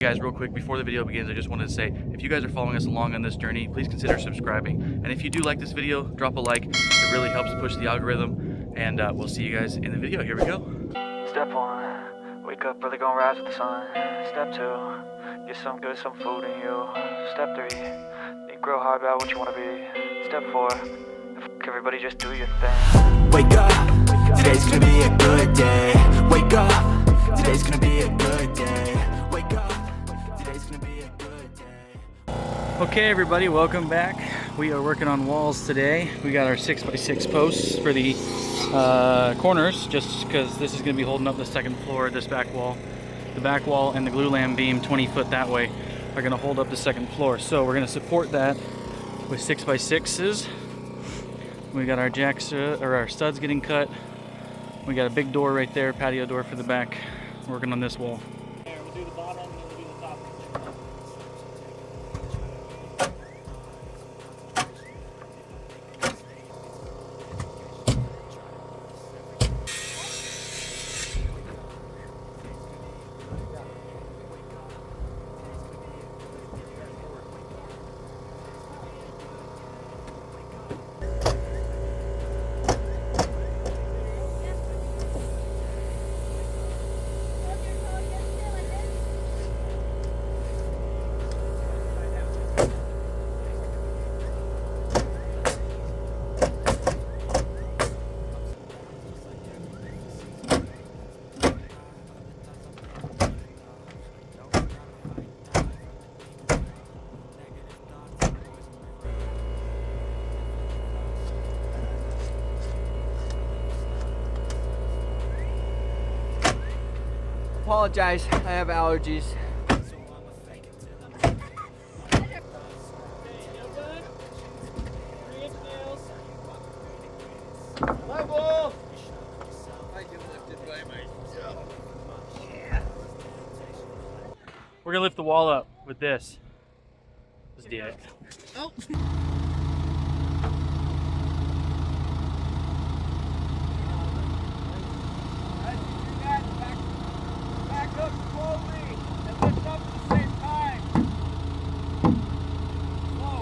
Guys, real quick before the video begins, I just wanted to say if you guys are following us along on this journey, please consider subscribing, and if you do like this video, drop a like. It really helps push the algorithm, and we'll see you guys in the video. Here we go. Step 1, wake up early, gonna rise with the sun. Step 2, get some good, some food in you. Step 3, think real hard about what you wanna be. Step 4, everybody just do your thing. Wake up, today's gonna be a good day. Wake up, today's gonna be a good day. Wake up, today's gonna be a good day. Okay everybody, welcome back. We are working on walls today. We got our 6x6 posts for the corners, just because this is going to be holding up the second floor, this back wall. The back wall and the glulam beam 20 foot that way are going to hold up the second floor. So we're going to support that with 6x6s. We got our jacks, or our studs getting cut. We got a big door right there, patio door for the back. Working on this wall. We'll do the bottom and then we'll do the top. Apologize, I have allergies. Level! I can lift it by myself. We're going to lift the wall up with this. Let's do it. Oh! Back up slowly and lift up at the same time. Slow.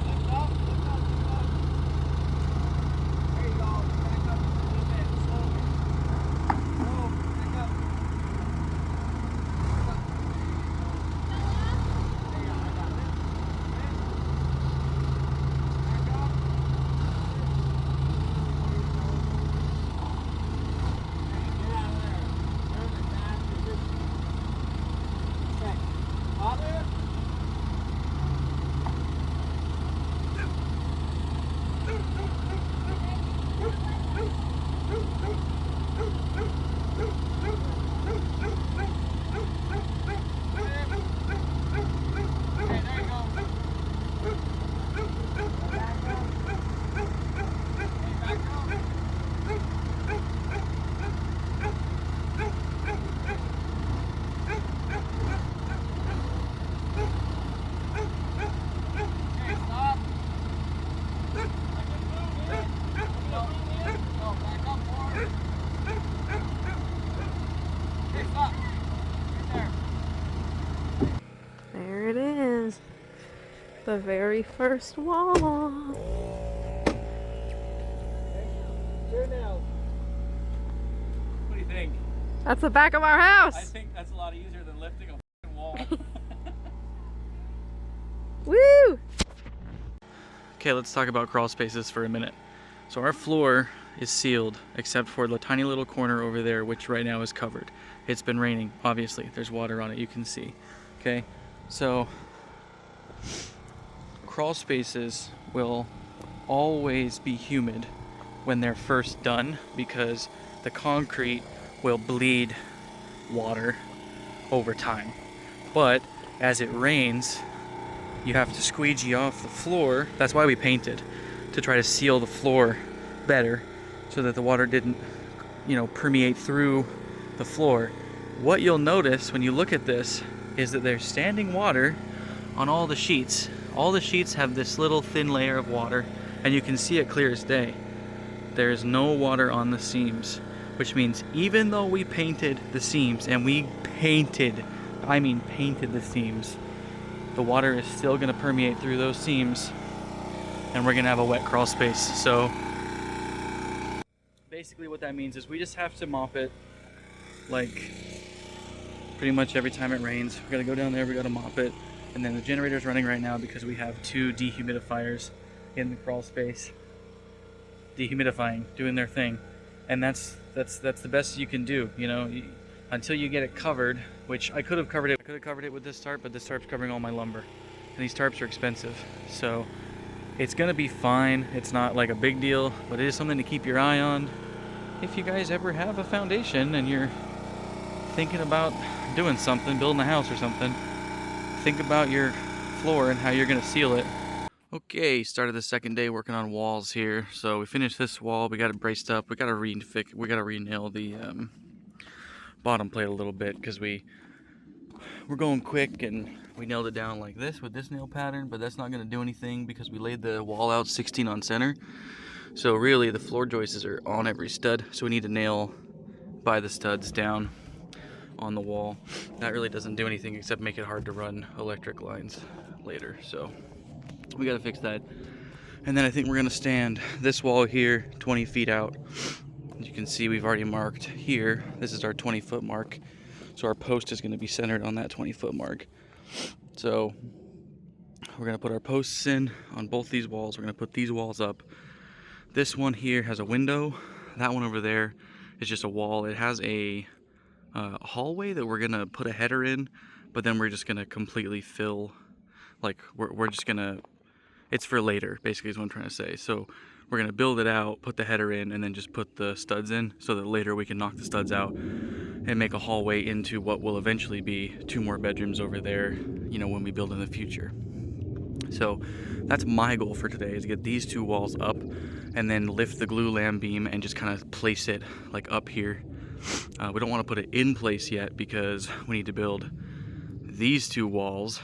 Lift up, lift up, lift up. There you go. Back up a little bit, slowly. Slow, back up. Back up. There you go, I got it. Back up. Get out of there. Turn it back position. Check. Father. Okay, there you go. Back up. Hey, back up. Okay, stop. I can move it. No, back up more. Okay, stop. Right there. There it is. The very first wall. Here now. What do you think? That's the back of our I house. think that's a lot easier than lifting a f***ing wall. Woo! Okay, let's talk about crawl spaces for a minute. So our floor is sealed except for the tiny little corner over there, which right now is covered. It's been raining, obviously. There's water on it, you can see. Okay, so crawl spaces will always be humid when they're first done because the concrete will bleed water over time. But as it rains, you have to squeegee off the floor. That's why we painted, to try to seal the floor better so that the water didn't, permeate through the floor. What you'll notice when you look at this is that there's standing water on all the sheets. All the sheets have this little thin layer of water and you can see it clear as day. There's no water on the seams, which means even though we painted the seams, and we painted, I mean painted the seams, the water is still gonna permeate through those seams, and we're gonna have a wet crawl space. So basically what that means is we just have to mop it like pretty much every time it rains. We gotta go down there, we gotta mop it, and then the generator's running right now because we have 2 dehumidifiers in the crawl space, dehumidifying, doing their thing, and that's the best you can do, you know, until you get it covered. Which I could have covered it. I could have covered it with this tarp, but this tarp's covering all my lumber, and these tarps are expensive, so it's gonna be fine. It's not like a big deal, but it is something to keep your eye on. If you guys ever have a foundation and you're thinking about doing something, building a house or something, think about your floor and how you're gonna seal it. Okay, started the second day working on walls here. So we finished this wall, we got it braced up, we gotta re-nail the bottom plate a little bit because we're going quick, and we nailed it down like this with this nail pattern, but that's not gonna do anything because we laid the wall out 16 on center. So really the floor joists are on every stud, so we need to nail by the studs down on the wall. That really doesn't do anything except make it hard to run electric lines later, so we got to fix that. And then I think we're gonna stand this wall here 20 feet out. As you can see, we've already marked here, this is our 20-foot mark, so our post is going to be centered on that 20-foot mark. So we're going to put our posts in on both these walls. We're going to put these walls up. This one here has a window. That one over there is just a wall. It has a hallway that we're going to put a header in, but then we're just going to completely fill, like we're just going to, it's for later basically is what I'm trying to say. So we're going to build it out, put the header in, and then just put the studs in so that later we can knock the studs out and make a hallway into what will eventually be 2 more bedrooms over there, you know, when we build in the future. So that's my goal for today, is to get these 2 walls up and then lift the glue lam beam and just kind of place it like up here. We don't want to put it in place yet because we need to build these 2 walls,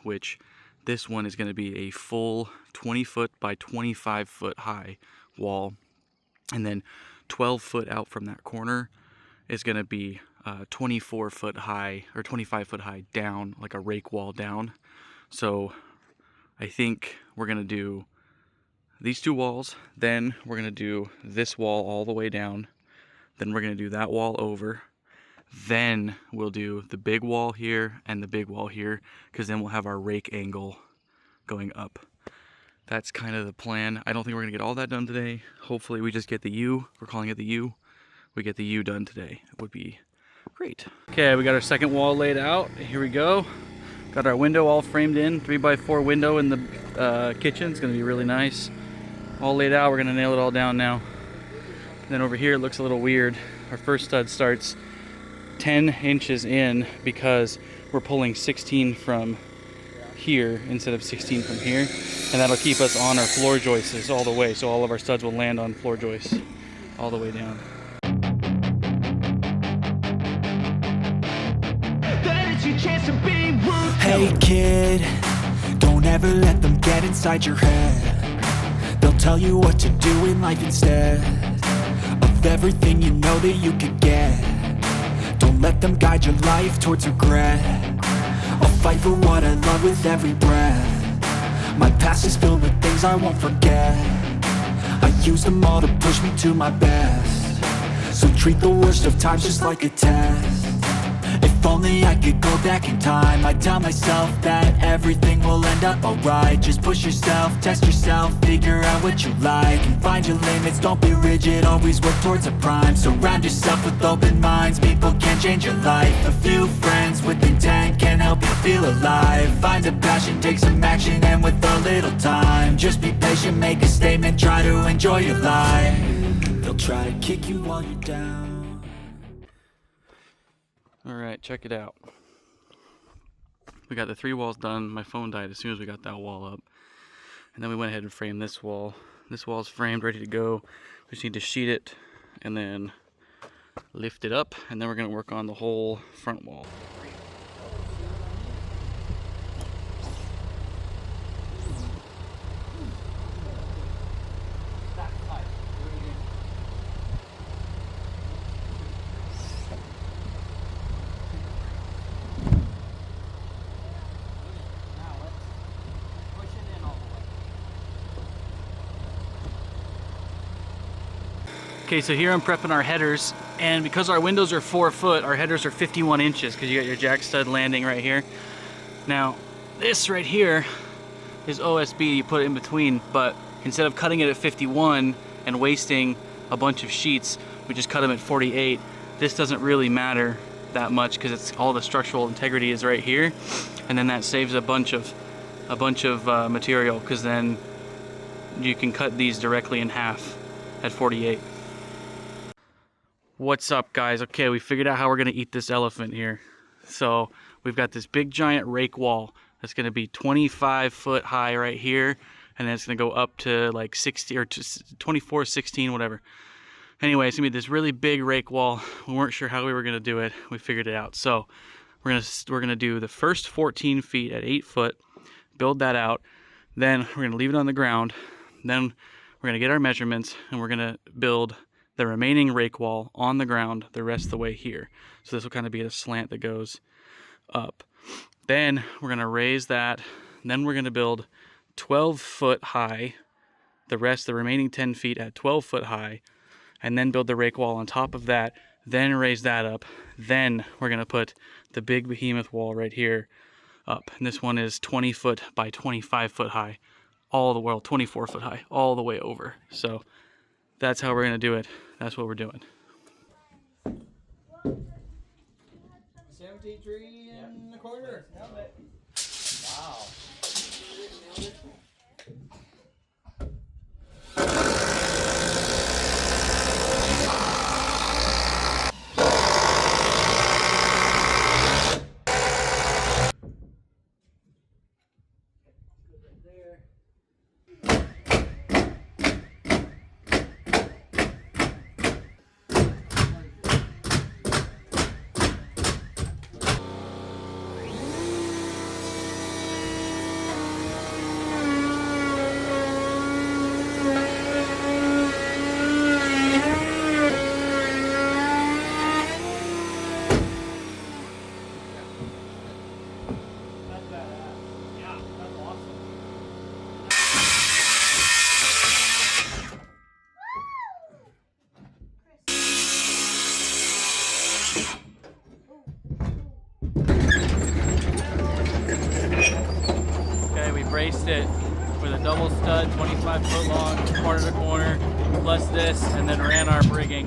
which this one is going to be a full 20-foot by 25-foot high wall, and then 12 foot out from that corner is going to be 24-foot high or 25-foot high down, like a rake wall down. So I think we're going to do these 2 walls, then we're going to do this wall all the way down, then we're going to do that wall over, then we'll do the big wall here and the big wall here, because then we'll have our rake angle going up. That's kind of the plan. I don't think we're going to get all that done today. Hopefully we just get the U. We're calling it the U. We get the U done today. It would be great. Okay, we got our second wall laid out. Here we go. Got our window all framed in, 3x4 window in the kitchen. It's going to be really nice. All laid out. We're going to nail it all down now. And then over here it looks a little weird. Our first stud starts 10 inches in because we're pulling 16 from here instead of 16 from here, and that'll keep us on our floor joists all the way, so all of our studs will land on floor joists all the way down. Hey kid, don't ever let them get inside your head. They'll tell you what to do in life instead of everything you know that you could get. Don't let them guide your life towards regret. I'll fight for what I love with every breath. My past is filled with things I won't forget. I use them all to push me to my best. So treat the worst of times just like a test. If only I could go back in time, I'd tell myself that everything will end up alright. Just push yourself, test yourself, figure out what you like, and find your limits, don't be rigid, always work towards a prime. Surround yourself with open minds, people can change your life. A few friends with intent can help you feel alive. Find a passion, take some action, and with a little time, just be patient, make a statement, try to enjoy your life. They'll try to kick you while you're down. Alright, check it out. We got the 3 walls done. My phone died as soon as we got that wall up. And then we went ahead and framed this wall. This wall's framed, ready to go. We just need to sheet it and then lift it up, and then we're going to work on the whole front wall. Okay, so here I'm prepping our headers, and because our windows are 4 foot, our headers are 51 inches because you got your jack stud landing right here. Now, this right here is OSB, you put it in between, but instead of cutting it at 51 and wasting a bunch of sheets, we just cut them at 48. This doesn't really matter that much because it's all the structural integrity is right here, and then that saves a bunch of material because then you can cut these directly in half at 48. What's up, guys? Okay, we figured out how we're gonna eat this elephant here. So we've got this big giant rake wall that's gonna be 25 foot high right here, and then it's gonna go up to like 60 or 24, 16, whatever. Anyway, it's gonna be this really big rake wall. We weren't sure how we were gonna do it. We figured it out. So we're gonna do the first 14 feet at 8 foot, build that out. Then we're gonna leave it on the ground. Then we're gonna get our measurements, and we're gonna build the remaining rake wall on the ground the rest of the way here. So this will kind of be a slant that goes up. Then we're gonna raise that. Then we're gonna build 12 foot high, the remaining 10 feet at 12 foot high, and then build the rake wall on top of that, then raise that up. Then we're gonna put the big behemoth wall right here up. And this one is 20 foot by 25 foot high, 24 foot high, all the way over. So that's how we're gonna do it. That's what we're doing. 73 in the corner. Wow. Okay, we braced it with a double stud, 25 foot long, corner to corner, plus this, and then ran our brigging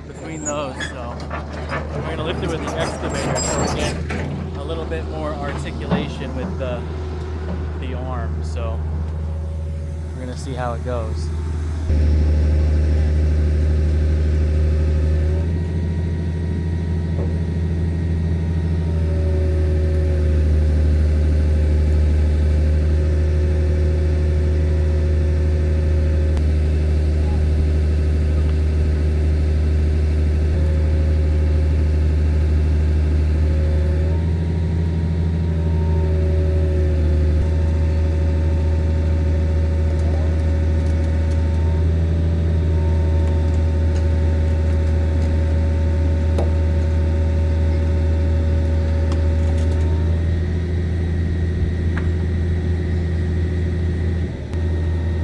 between those. So we're gonna lift it with the excavator so we get a little bit more articulation with the arm. So we're gonna see how it goes.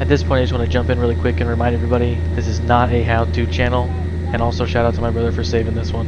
At this point, I just want to jump in really quick and remind everybody this is not a how-to channel, and also shout out to my brother for saving this one.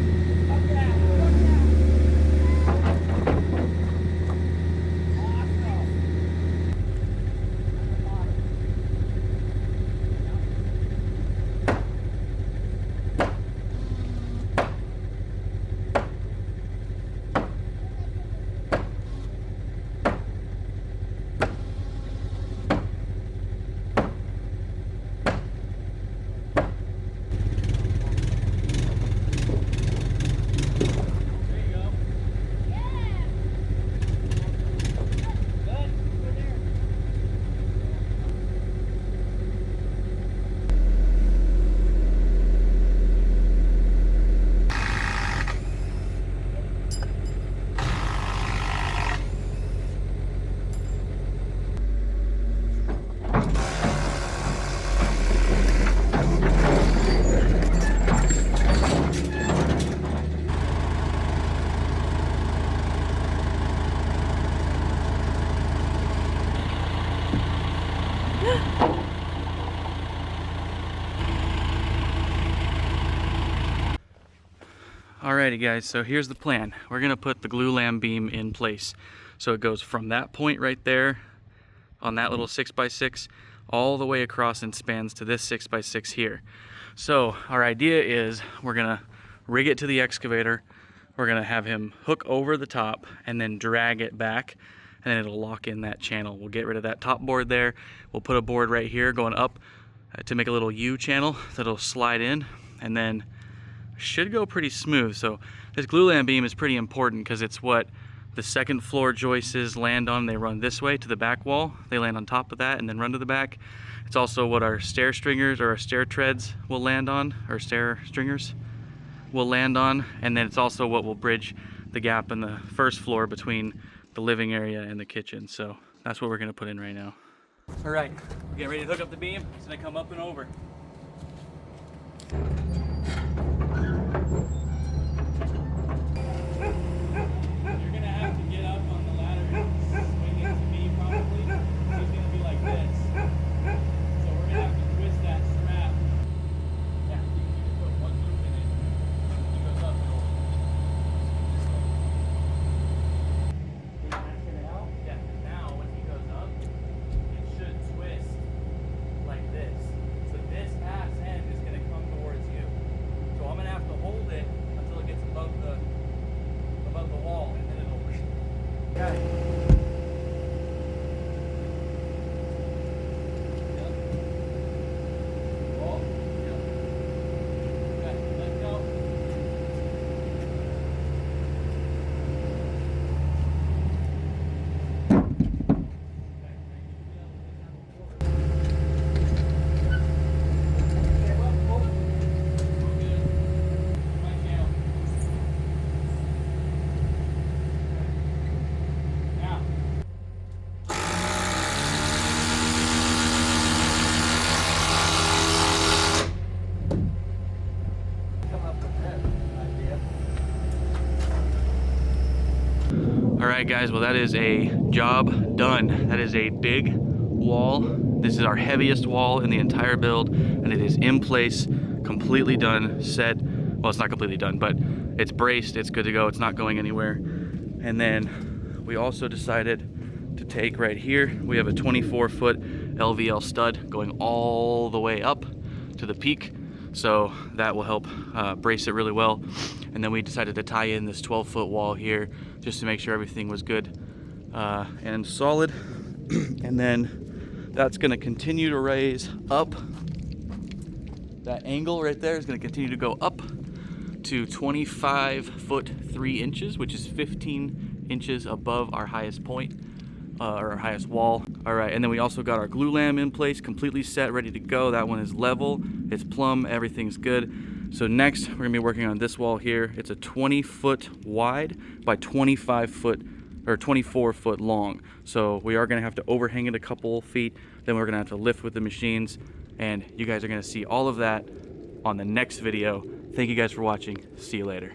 Alrighty guys, so here's the plan. We're gonna put the glue-lam beam in place. So it goes from that point right there on that little 6x6 all the way across and spans to this 6x6 here. So our idea is we're gonna rig it to the excavator. We're gonna have him hook over the top and then drag it back, and then it'll lock in that channel. We'll get rid of that top board there. We'll put a board right here going up to make a little U channel that'll slide in, and then should go pretty smooth. So this glue-lam beam is pretty important because it's what the second floor joists land on. They run this way to the back wall. They land on top of that and then run to the back. It's also what our stair stringers or our stair treads will land on, or stair stringers will land on. And then it's also what will bridge the gap in the first floor between the living area and the kitchen. So that's what we're gonna put in right now. All right, we're getting ready to hook up the beam. It's gonna come up and over. You're gonna have to get up on the ladder and swing it to me probably. So it's gonna be like this. So we're gonna have to twist that strap. Yeah, you can just put one loop in it. It goes up and over. Yeah, now when he goes up, it should twist like this. So this ass end is gonna come towards you. So I'm gonna have to hold it until it gets above the wall, and then it'll. Got it. Yep. Wall. Yep. Got it. Let go. Alright guys, well that is a job done. That is a big wall. This is our heaviest wall in the entire build, and it is in place, completely done, set. Well, it's not completely done, but it's braced, it's good to go, it's not going anywhere. And then we also decided to take right here, we have a 24-foot LVL stud going all the way up to the peak. So that will help brace it really well. And then we decided to tie in this 12-foot wall here just to make sure everything was good and solid. And then that's gonna continue to raise up. That angle right there is gonna continue to go up to 25 foot 3 inches, which is 15 inches above our highest point, or our highest wall. All right, and then we also got our glue-lam in place, completely set, ready to go. That one is level, it's plumb, everything's good. So next, we're gonna be working on this wall here. It's a 20-foot wide by 25 foot, or 24 foot long. So we are gonna have to overhang it a couple feet, then we're gonna have to lift with the machines, and you guys are gonna see all of that on the next video. Thank you guys for watching. See you later.